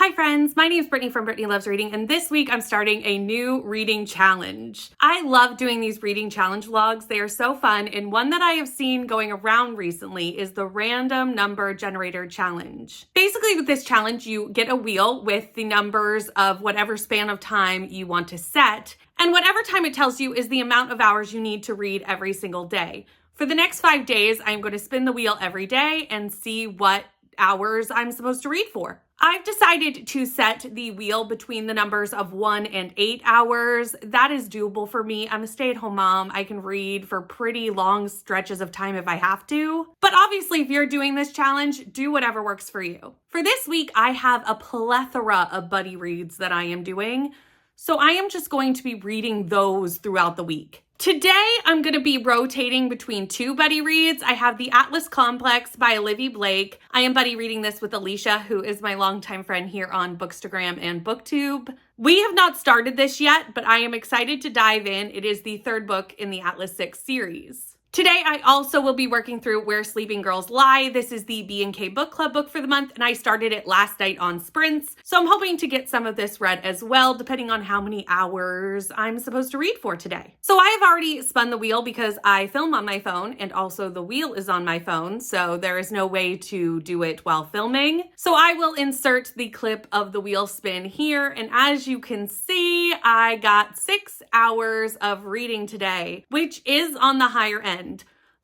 Hi friends, my name is Brittany from Brittany Loves Reading, and this week I'm starting a new reading challenge. I love doing these reading challenge vlogs. They are so fun, and one that I have seen going around recently is the random number generator challenge. Basically with this challenge, you get a wheel with the numbers of whatever span of time you want to set, and whatever time it tells you is the amount of hours you need to read every single day. For the next 5 days, I'm going to spin the wheel every day and see what hours I'm supposed to read for. I've decided to set the wheel between the numbers of 1 and 8 hours. That is doable for me. I'm a stay-at-home mom. I can read for pretty long stretches of time if I have to. But obviously, if you're doing this challenge, do whatever works for you. For this week, I have a plethora of buddy reads that I am doing. So I am just going to be reading those throughout the week. Today, I'm going to be rotating between 2 buddy reads. I have The Atlas Complex by Olivia Blake. I am buddy reading this with Alicia, who is my longtime friend here on Bookstagram and BookTube. We have not started this yet, but I am excited to dive in. It is the 3rd book in the Atlas 6 series. Today, I also will be working through Where Sleeping Girls Lie. This is the B&K Book Club book for the month, and I started it last night on sprints. So I'm hoping to get some of this read as well, depending on how many hours I'm supposed to read for today. So I have already spun the wheel because I film on my phone, and also the wheel is on my phone, so there is no way to do it while filming. So I will insert the clip of the wheel spin here, and as you can see, I got 6 hours of reading today, which is on the higher end.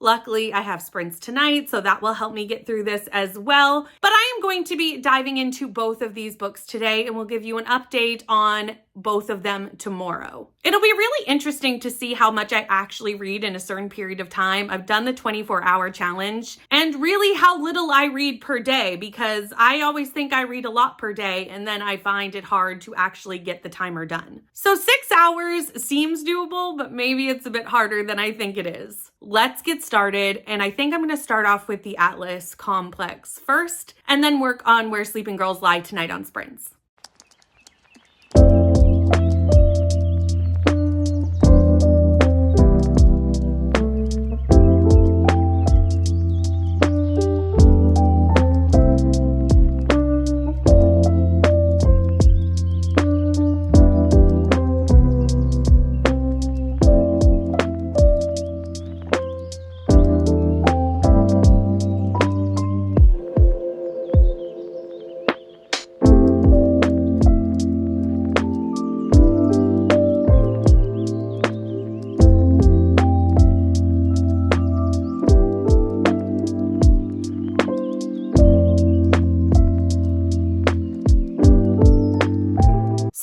Luckily, I have sprints tonight, so that will help me get through this as well. But I am going to be diving into both of these books today, and we'll give you an update on both of them tomorrow. It'll be really interesting to see how much I actually read in a certain period of time. I've done the 24-hour challenge, and really how little I read per day, because I always think I read a lot per day, and then I find it hard to actually get the timer done. So 6 hours seems doable, but maybe it's a bit harder than I think it is. Let's get started, and I think I'm going to start off with the Atlas Complex first, and then work on Where Sleeping Girls Lie tonight on sprints.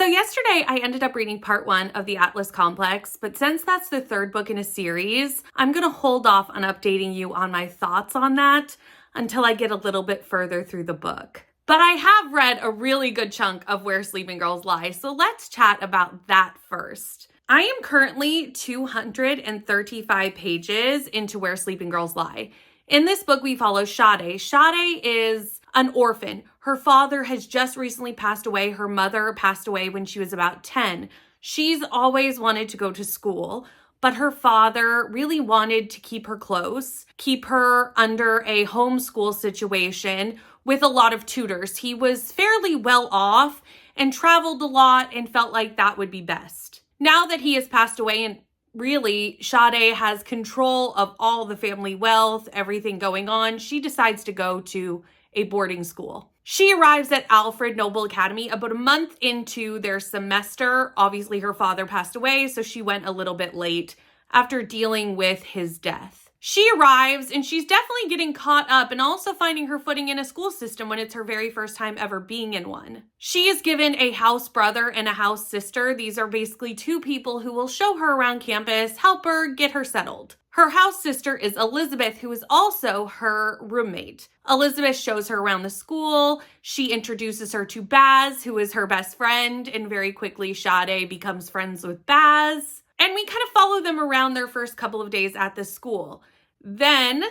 Yesterday, I ended up reading part 1 of the Atlas Complex, but since that's the 3rd book in a series, I'm going to hold off on updating you on my thoughts on that until I get a little bit further through the book. But I have read a really good chunk of Where Sleeping Girls Lie, so let's chat about that first. I am currently 235 pages into Where Sleeping Girls Lie. In this book, we follow Sade. Sade is an orphan. Her father has just recently passed away. Her mother passed away when she was about 10. She's always wanted to go to school, but her father really wanted to keep her close, keep her under a homeschool situation with a lot of tutors. He was fairly well off and traveled a lot and felt like that would be best. Now that he has passed away, and really, Sade has control of all the family wealth, everything going on, she decides to go to a boarding school. She arrives at Alfred Noble Academy about a month into their semester. Obviously, her father passed away, so she went a little bit late after dealing with his death. She arrives, and she's definitely getting caught up and also finding her footing in a school system when it's her very first time ever being in one. She is given a house brother and a house sister. These are basically 2 people who will show her around campus, help her, get her settled. Her house sister is Elizabeth, who is also her roommate. Elizabeth shows her around the school. She introduces her to Baz, who is her best friend, and very quickly Sade becomes friends with Baz. And we kind of follow them around their first couple of days at the school. Then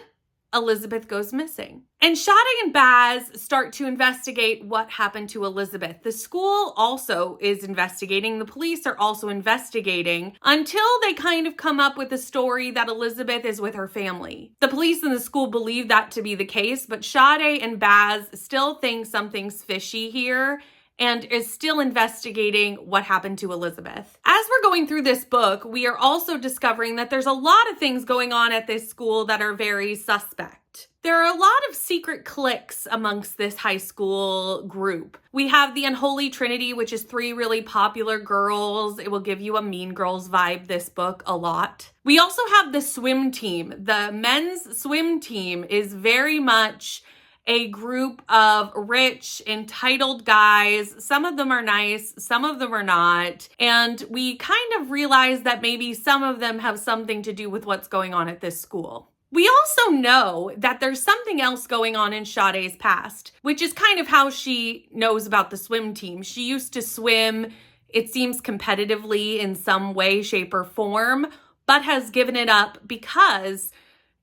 Elizabeth goes missing. And Sade and Baz start to investigate what happened to Elizabeth. The school also is investigating. The police are also investigating until they kind of come up with a story that Elizabeth is with her family. The police and the school believe that to be the case, but Sade and Baz still think something's fishy here. and is still investigating what happened to Elizabeth. As we're going through this book, we are also discovering that there's a lot of things going on at this school that are very suspect. There are a lot of secret cliques amongst this high school group. We have the Unholy Trinity, which is 3 really popular girls. It will give you a Mean Girls vibe, this book, a lot. We also have the swim team. The men's swim team is very much a group of rich, entitled guys. Some of them are nice, some of them are not. And we kind of realize that maybe some of them have something to do with what's going on at this school. We also know that there's something else going on in Sade's past, which is kind of how she knows about the swim team. She used to swim, it seems competitively in some way, shape, or form, but has given it up because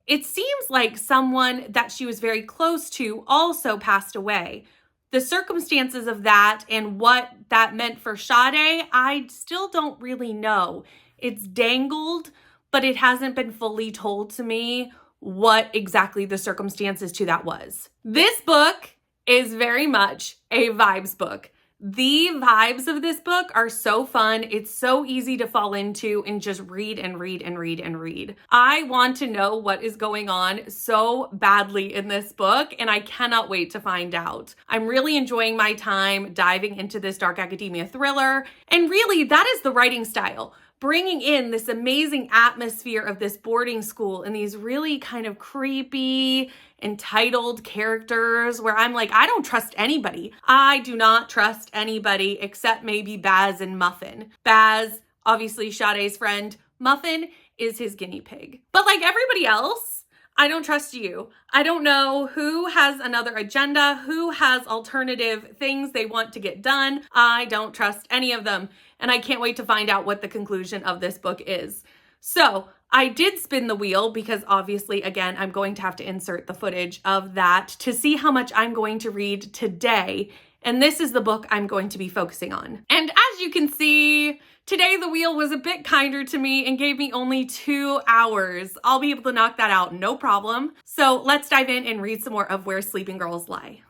it seems like someone that she was very close to also passed away. The circumstances of that and what that meant for Sade, I still don't really know. It's dangled, but it hasn't been fully told to me what exactly the circumstances to that was. This book is very much a vibes book. The vibes of this book are so fun. It's so easy to fall into and just read and read and read and read. I want to know what is going on so badly in this book, and I cannot wait to find out. I'm really enjoying my time diving into this dark academia thriller, and really that is the writing style. Bringing in this amazing atmosphere of this boarding school and these really kind of creepy, entitled characters where I'm like, I don't trust anybody. I do not trust anybody except maybe Baz and Muffin. Baz, obviously Sade's friend. Muffin is his guinea pig. But like everybody else, I don't trust you. I don't know who has another agenda, who has alternative things they want to get done. I don't trust any of them. And I can't wait to find out what the conclusion of this book is. So I did spin the wheel because obviously, again, I'm going to have to insert the footage of that to see how much I'm going to read today. And this is the book I'm going to be focusing on. And as you can see, today the wheel was a bit kinder to me and gave me only 2 hours. I'll be able to knock that out, no problem. So let's dive in and read some more of Where Sleeping Girls Lie.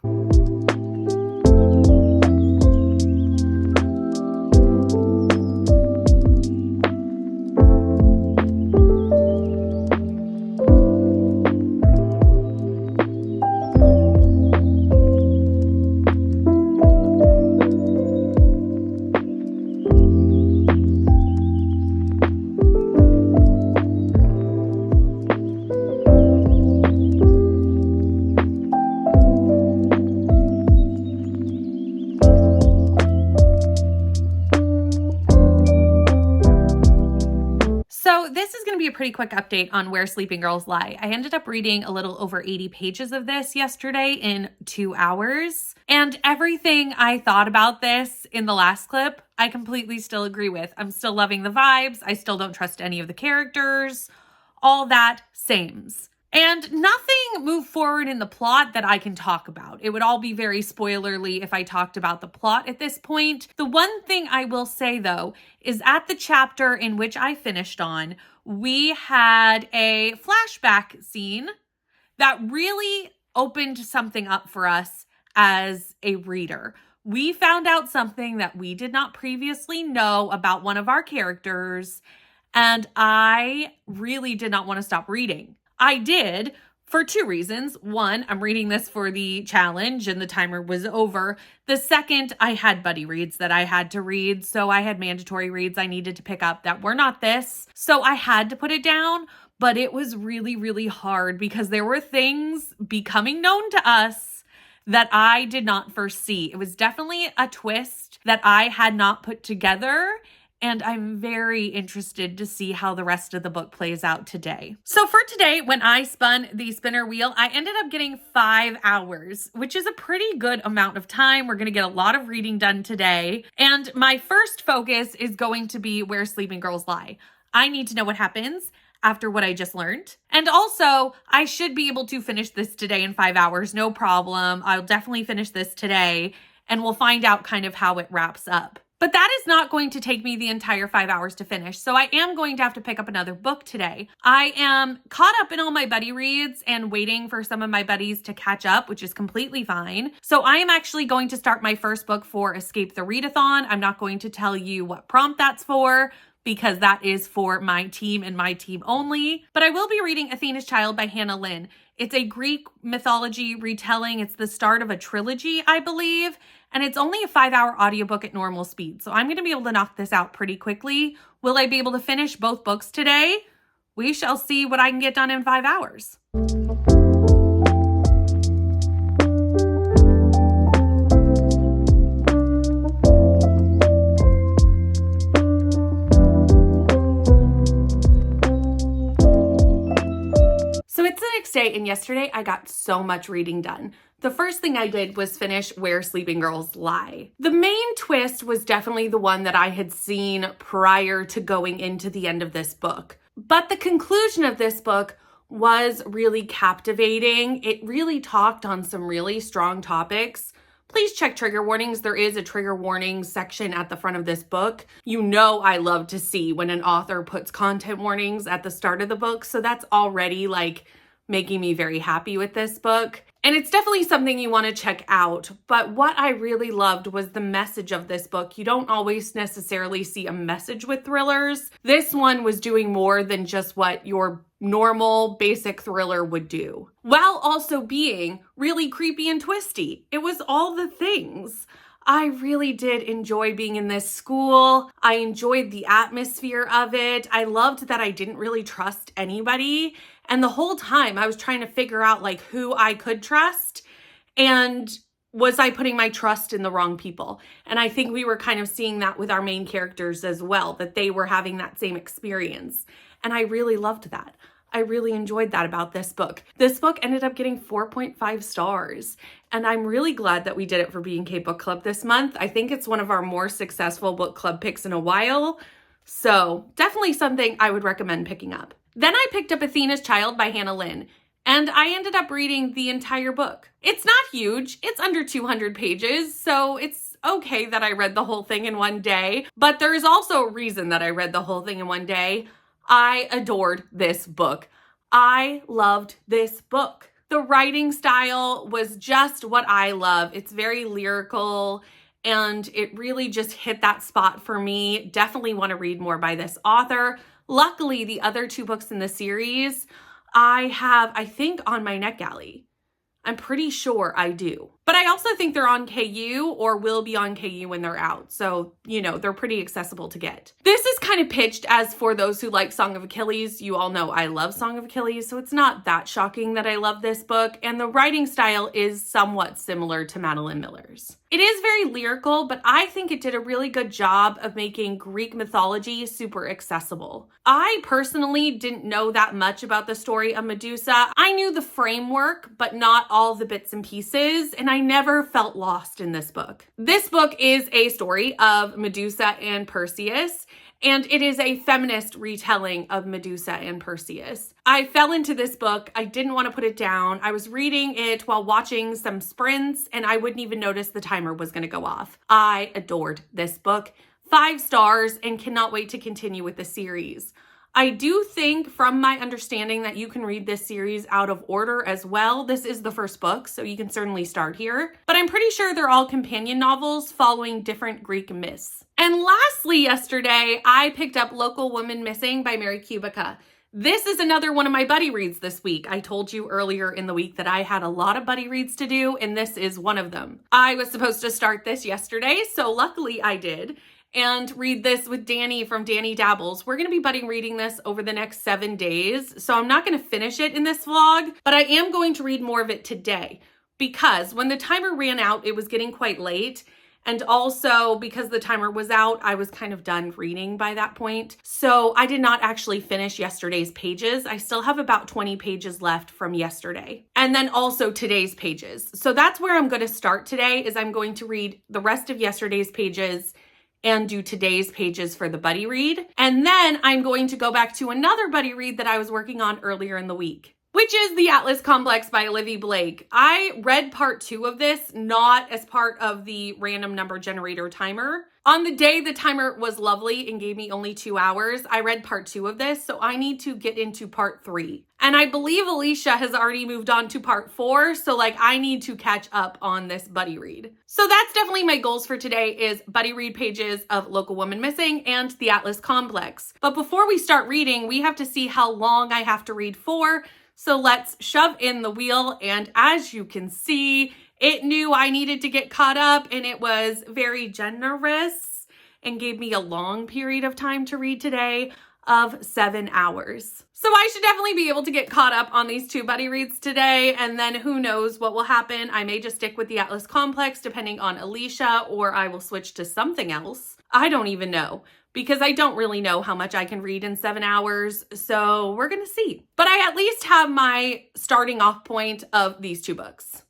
So this is going to be a pretty quick update on Where Sleeping Girls Lie. I ended up reading a little over 80 pages of this yesterday in 2 hours. And everything I thought about this in the last clip, I completely still agree with. I'm still loving the vibes. I still don't trust any of the characters. All that sames. And nothing moved forward in the plot that I can talk about. It would all be very spoilerly if I talked about the plot at this point. The one thing I will say, though, is at the chapter in which I finished on, we had a flashback scene that really opened something up for us as a reader. We found out something that we did not previously know about one of our characters, and I really did not want to stop reading. I did for 2 reasons. One, I'm reading this for the challenge and the timer was over. The second, I had buddy reads that I had to read. So I had mandatory reads I needed to pick up that were not this. So I had to put it down, but it was really, really hard because there were things becoming known to us that I did not foresee. It was definitely a twist that I had not put together. And I'm very interested to see how the rest of the book plays out today. So for today, when I spun the spinner wheel, I ended up getting 5 hours, which is a pretty good amount of time. We're going to get a lot of reading done today. And my first focus is going to be Where Sleeping Girls Lie. I need to know what happens after what I just learned. And also, I should be able to finish this today in 5 hours, no problem. I'll definitely finish this today, and we'll find out kind of how it wraps up. But that is not going to take me the entire 5 hours to finish, so I am going to have to pick up another book today. I am caught up in all my buddy reads and waiting for some of my buddies to catch up, which is completely fine. So I am actually going to start my first book for Escape the Readathon. I'm not going to tell you what prompt that's for, because that is for my team and my team only. But I will be reading Athena's Child by Hannah Lynn. It's a Greek mythology retelling. It's the start of a trilogy, I believe. And it's only a 5-hour audiobook at normal speed. So I'm going to be able to knock this out pretty quickly. Will I be able to finish both books today? We shall see what I can get done in 5 hours. So it's the next day, and yesterday I got so much reading done. The first thing I did was finish Where Sleeping Girls Lie. The main twist was definitely the one that I had seen prior to going into the end of this book. But the conclusion of this book was really captivating. It really talked on some really strong topics. Please check trigger warnings. There is a trigger warning section at the front of this book. You know I love to see when an author puts content warnings at the start of the book, so that's already like making me very happy with this book. And it's definitely something you want to check out. But what I really loved was the message of this book. You don't always necessarily see a message with thrillers. This one was doing more than just what your normal basic thriller would do, while also being really creepy and twisty. It was all the things. I really did enjoy being in this school. I enjoyed the atmosphere of it. I loved that I didn't really trust anybody. And the whole time I was trying to figure out like who I could trust and was I putting my trust in the wrong people? And I think we were kind of seeing that with our main characters as well, that they were having that same experience. And I really loved that. I really enjoyed that about this book. This book ended up getting 4.5 stars. And I'm really glad that we did it for B&K Book Club this month. I think it's one of our more successful book club picks in a while. So definitely something I would recommend picking up. Then I picked up Athena's Child by Hannah Lynn, and I ended up reading the entire book. It's not huge. It's under 200 pages, so it's okay that I read the whole thing in one day. But there is also a reason that I read the whole thing in one day. I adored this book. I loved this book. The writing style was just what I love. It's very lyrical, and it really just hit that spot for me. Definitely want to read more by this author. Luckily, the other 2 books in the series, I have, I think, on my NetGalley. I'm pretty sure I do. But I also think they're on KU or will be on KU when they're out. So, you know, they're pretty accessible to get. This is kind of pitched as for those who like Song of Achilles. You all know I love Song of Achilles, so it's not that shocking that I love this book. And the writing style is somewhat similar to Madeline Miller's. It is very lyrical, but I think it did a really good job of making Greek mythology super accessible. I personally didn't know that much about the story of Medusa. I knew the framework, but not all the bits and pieces, and I never felt lost in this book. This book is a story of Medusa and Perseus, and it is a feminist retelling of Medusa and Perseus. I fell into this book. I didn't want to put it down. I was reading it while watching some sprints, and I wouldn't even notice the timer was going to go off. I adored this book. 5 stars, and cannot wait to continue with the series. I do think, from my understanding, that you can read this series out of order as well. This is the first book, so you can certainly start here. But I'm pretty sure they're all companion novels following different Greek myths. And lastly, yesterday, I picked up Local Woman Missing by Mary Kubica. This is another one of my buddy reads this week. I told you earlier in the week that I had a lot of buddy reads to do, and this is one of them. I was supposed to start this yesterday, so luckily I did, and read this with Danny from Danny Dabbles. We're going to be buddy reading this over the next 7 days, so I'm not going to finish it in this vlog, but I am going to read more of it today, because when the timer ran out, it was getting quite late. And also because the timer was out, I was kind of done reading by that point. So I did not actually finish yesterday's pages. I still have about 20 pages left from yesterday. And then also today's pages. So that's where I'm going to start today, is I'm going to read the rest of yesterday's pages and do today's pages for the buddy read. And then I'm going to go back to another buddy read that I was working on earlier in the week. which is The Atlas Complex by Olivia Blake. I read part 2 of this, not as part of the random number generator timer. On the day the timer was lovely and gave me only 2 hours, I read part 2 of this, so I need to get into part 3. And I believe Alicia has already moved on to part 4, so I need to catch up on this buddy read. So that's definitely my goals for today, is buddy read pages of Local Woman Missing and The Atlas Complex. But before we start reading, we have to see how long I have to read for. So let's shove in the wheel, and as you can see, it knew I needed to get caught up, and it was very generous and gave me a long period of time to read today of 7 hours. So I should definitely be able to get caught up on these 2 buddy reads today, and then who knows what will happen. I may just stick with the Atlas Complex depending on Alicia, or I will switch to something else. I don't even know, because I don't really know how much I can read in 7 hours, so we're gonna see. But I at least have my starting off point of these 2 books.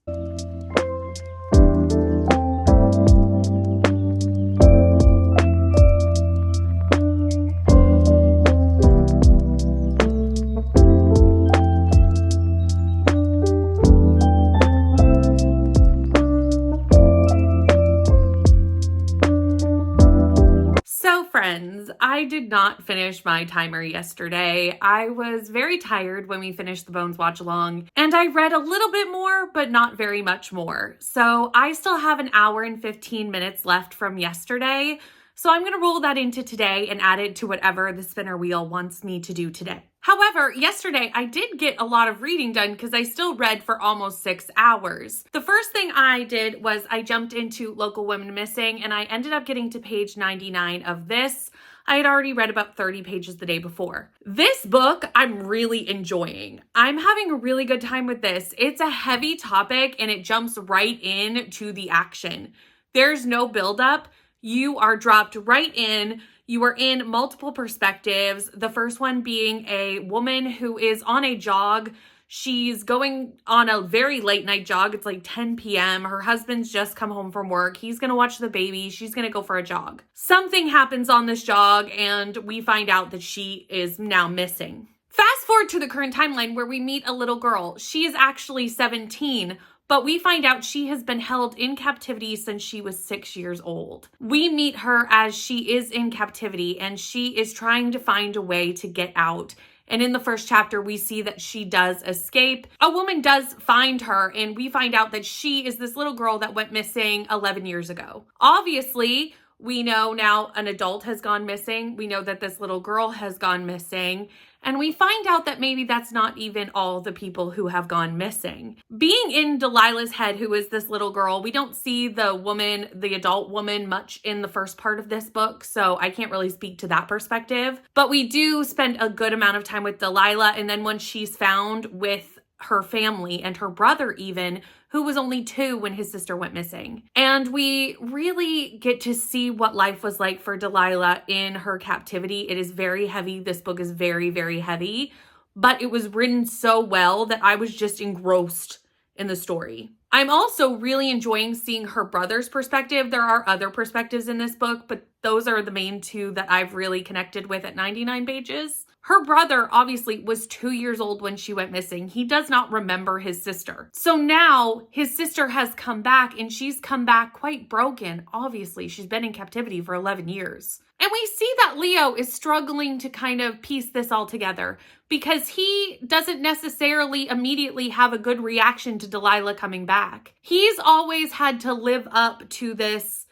Friends, I did not finish my timer yesterday. I was very tired when we finished the Bones Watch Along, and I read a little bit more, but not very much more. So I still have an hour and 15 minutes left from yesterday. So I'm going to roll that into today and add it to whatever the spinner wheel wants me to do today. However, yesterday I did get a lot of reading done because I still read for almost 6 hours. The first thing I did was I jumped into Local Women Missing, and I ended up getting to page 99 of this. I had already read about 30 pages the day before. This book I'm really enjoying. I'm having a really good time with this. It's a heavy topic and it jumps right in to the action. There's no buildup. You are dropped right in. You are in multiple perspectives. The first one being a woman who is on a jog. She's going on a very late night jog. It's 10 p.m. Her husband's just come home from work. He's going to watch the baby. She's going to go for a jog. Something happens on this jog, and we find out that she is now missing. Fast forward to the current timeline where we meet a little girl. She is actually 17. But we find out she has been held in captivity since she was 6 years old. We meet her as she is in captivity, and she is trying to find a way to get out. And in the first chapter, we see that she does escape. A woman does find her, and we find out that she is this little girl that went missing 11 years ago. Obviously, we know now an adult has gone missing. We know that this little girl has gone missing. And we find out that maybe that's not even all the people who have gone missing. Being in Delilah's head, who is this little girl, we don't see the woman, the adult woman, much in the first part of this book, so I can't really speak to that perspective. But we do spend a good amount of time with Delilah, and then when she's found with her family and her brother even, who was only 2 when his sister went missing. And we really get to see what life was like for Delilah in her captivity. It is very heavy. This book is very, very heavy, but it was written so well that I was just engrossed in the story. I'm also really enjoying seeing her brother's perspective. There are other perspectives in this book, but those are the main 2 that I've really connected with at 99 pages. Her brother obviously was 2 years old when she went missing. He does not remember his sister. So now his sister has come back, and she's come back quite broken. Obviously, she's been in captivity for 11 years. And we see that Leo is struggling to kind of piece this all together because he doesn't necessarily immediately have a good reaction to Delilah coming back. He's always had to live up to this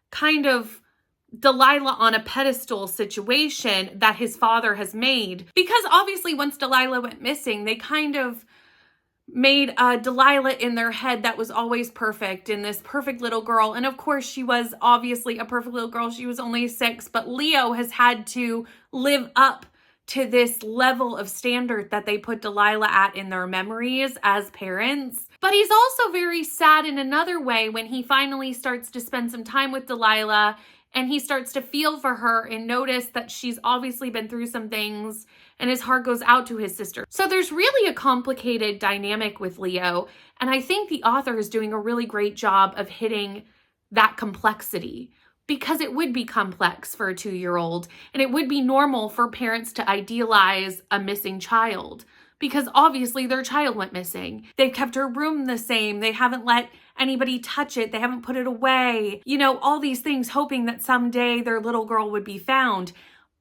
kind of Delilah on a pedestal situation that his father has made. Because obviously once Delilah went missing, they kind of made Delilah in their head that was always perfect and this perfect little girl. And of course she was obviously a perfect little girl. She was only 6, but Leo has had to live up to this level of standard that they put Delilah at in their memories as parents. But he's also very sad in another way when he finally starts to spend some time with Delilah and he starts to feel for her and notice that she's obviously been through some things, and his heart goes out to his sister. So there's really a complicated dynamic with Leo, and I think the author is doing a really great job of hitting that complexity, because it would be complex for a 2-year-old, and it would be normal for parents to idealize a missing child. because obviously their child went missing. They've kept her room the same. They haven't let anybody touch it. They haven't put it away. You know, all these things, hoping that someday their little girl would be found.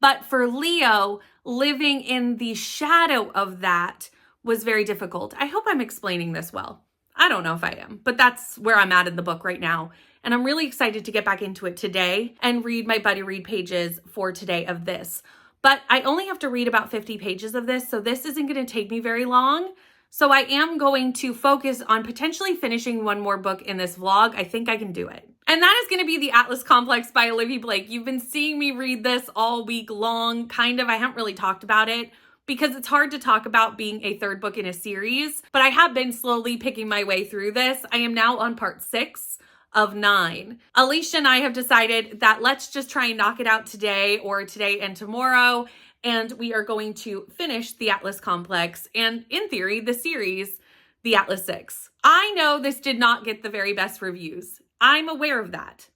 But for Leo, living in the shadow of that was very difficult. I hope I'm explaining this well. I don't know if I am, but that's where I'm at in the book right now. And I'm really excited to get back into it today and read my buddy read pages for today of this. But I only have to read about 50 pages of this, so this isn't going to take me very long. So I am going to focus on potentially finishing one more book in this vlog. I think I can do it. And that is going to be The Atlas Complex by Olivia Blake. You've been seeing me read this all week long, kind of. I haven't really talked about it because it's hard to talk about being a third book in a series, but I have been slowly picking my way through this. I am now on part 6 of 9. Alicia and I have decided that let's just try and knock it out today or today and tomorrow, and we are going to finish The Atlas Complex and, in theory, the series, The Atlas 6. I know this did not get the very best reviews. I'm aware of that.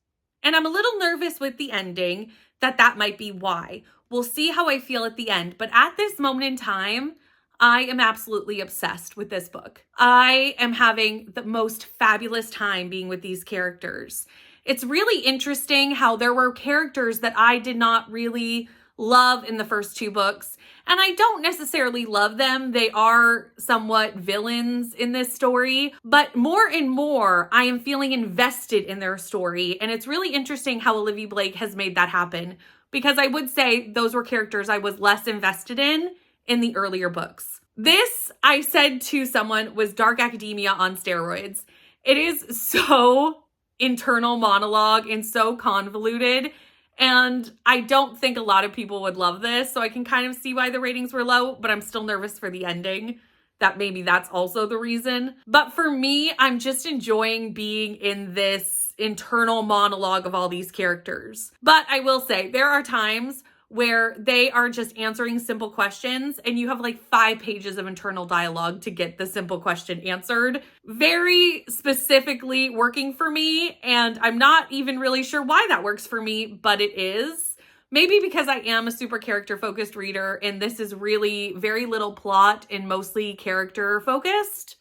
And I'm a little nervous with the ending that might be why. We'll see how I feel at the end, but at this moment in time, I am absolutely obsessed with this book. I am having the most fabulous time being with these characters. It's really interesting how there were characters that I did not really love in the first 2 books, and I don't necessarily love them. They are somewhat villains in this story, but more and more I am feeling invested in their story, and it's really interesting how Olivia Blake has made that happen, because I would say those were characters I was less invested in the earlier books. This, I said to someone, was dark academia on steroids. It is so internal monologue and so convoluted, and I don't think a lot of people would love this, so I can kind of see why the ratings were low, but I'm still nervous for the ending. That maybe that's also the reason. But for me, I'm just enjoying being in this internal monologue of all these characters. But I will say, there are times where they are just answering simple questions and you have like 5 pages of internal dialogue to get the simple question answered. Very specifically working for me, and I'm not even really sure why that works for me, but it is. Maybe because I am a super character focused reader and this is really very little plot and mostly character focused.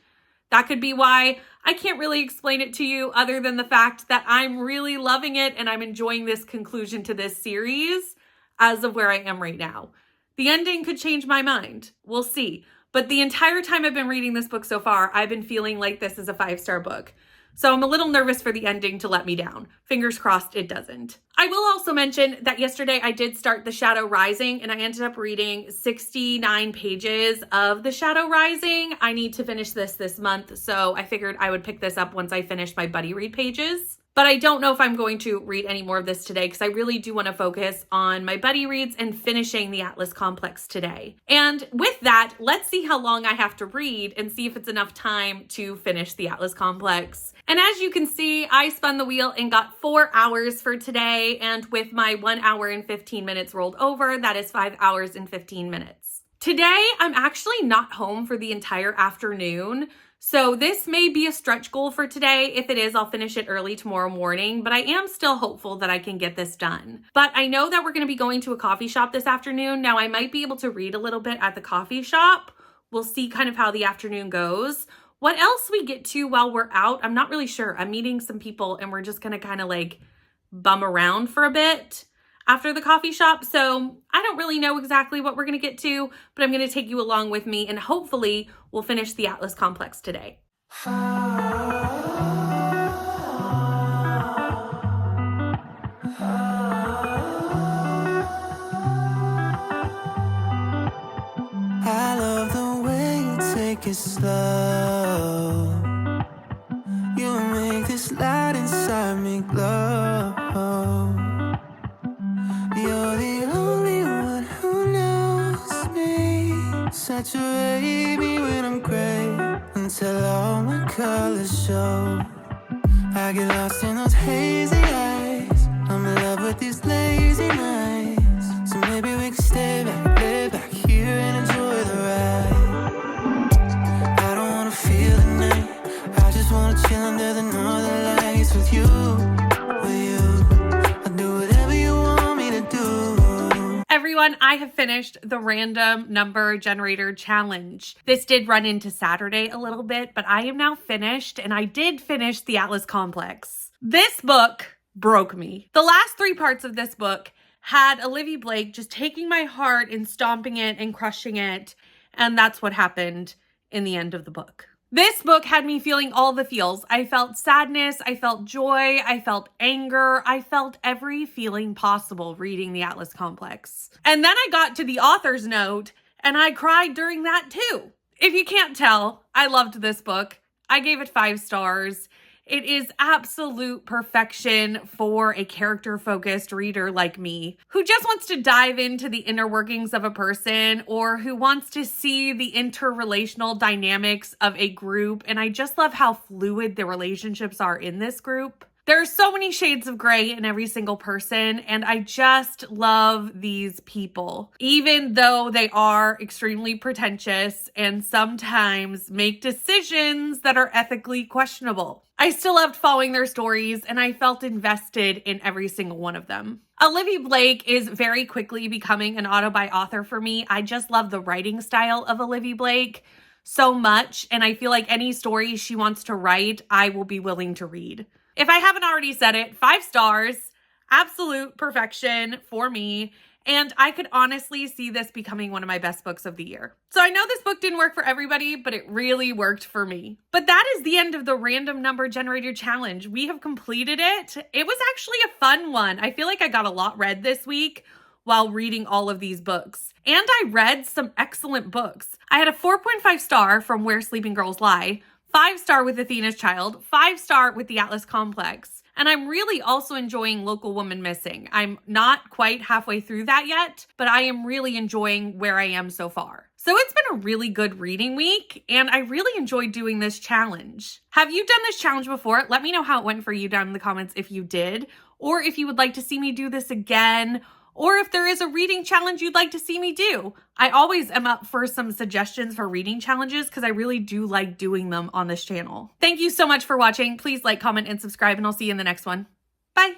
That could be why. I can't really explain it to you other than the fact that I'm really loving it and I'm enjoying this conclusion to this series as of where I am right now. The ending could change my mind. We'll see. But the entire time I've been reading this book so far, I've been feeling like this is a 5-star book. So I'm a little nervous for the ending to let me down. Fingers crossed it doesn't. I will also mention that yesterday I did start The Shadow Rising and I ended up reading 69 pages of The Shadow Rising. I need to finish this month, so I figured I would pick this up once I finish my buddy read pages. But I don't know if I'm going to read any more of this today because I really do want to focus on my buddy reads and finishing the Atlas Complex today. And with that, let's see how long I have to read and see if it's enough time to finish the Atlas Complex. And as you can see, I spun the wheel and got 4 hours for today. And with my 1 hour and 15 minutes rolled over, that is 5 hours and 15 minutes. Today, I'm actually not home for the entire afternoon. So this may be a stretch goal for today. If it is, I'll finish it early tomorrow morning, but I am still hopeful that I can get this done. But I know that we're going to be going to a coffee shop this afternoon. Now I might be able to read a little bit at the coffee shop. We'll see kind of how the afternoon goes. What else we get to while we're out, I'm not really sure. I'm meeting some people and we're just going to kind of like bum around for a bit after the coffee shop. So I don't really know exactly what we're going to get to, but I'm going to take you along with me and hopefully we'll finish the Atlas Complex today. I love the way you take it slow. You make this light inside me glow. You're the only one who knows me. Saturate me when I'm gray until all my colors show. I get lost in those hazy eyes. I'm in love with these lazy nights. So maybe we can stay back, lay back here and enjoy the ride. I don't wanna feel the night. I just wanna chill under the northern lights with you, with you. I'll do whatever you want me to do. everyone, I have finished the random number generator challenge. This did run into Saturday a little bit, but I am now finished, and I did finish the Atlas Complex. This book broke me. The last 3 parts of this book had Olivia Blake just taking my heart and stomping it and crushing it, and that's what happened in the end of the book. This book had me feeling all the feels. I felt sadness, I felt joy, I felt anger, I felt every feeling possible reading the Atlas Complex. And then I got to the author's note, and I cried during that too. If you can't tell, I loved this book. I gave it 5 stars. It is absolute perfection for a character-focused reader like me, who just wants to dive into the inner workings of a person or who wants to see the interrelational dynamics of a group. And I just love how fluid the relationships are in this group. There are so many shades of gray in every single person, and I just love these people, even though they are extremely pretentious and sometimes make decisions that are ethically questionable. I still loved following their stories, and I felt invested in every single one of them. Olivia Blake is very quickly becoming an auto-buy author for me. I just love the writing style of Olivia Blake so much, and I feel like any story she wants to write, I will be willing to read. If I haven't already said it, 5 stars, absolute perfection for me. And I could honestly see this becoming one of my best books of the year. So I know this book didn't work for everybody, but it really worked for me. But that is the end of the random number generator challenge. We have completed it. It was actually a fun one. I feel like I got a lot read this week while reading all of these books. And I read some excellent books. I had a 4.5 star from Where Sleeping Girls Lie, 5 star with Athena's Child, 5 star with the Atlas Complex. And I'm really also enjoying Local Woman Missing. I'm not quite halfway through that yet, but I am really enjoying where I am so far. So it's been a really good reading week, and I really enjoyed doing this challenge. Have you done this challenge before? Let me know how it went for you down in the comments if you did, or if you would like to see me do this again, or if there is a reading challenge you'd like to see me do. I always am up for some suggestions for reading challenges because I really do like doing them on this channel. Thank you so much for watching. Please like, comment, and subscribe, and I'll see you in the next one. Bye.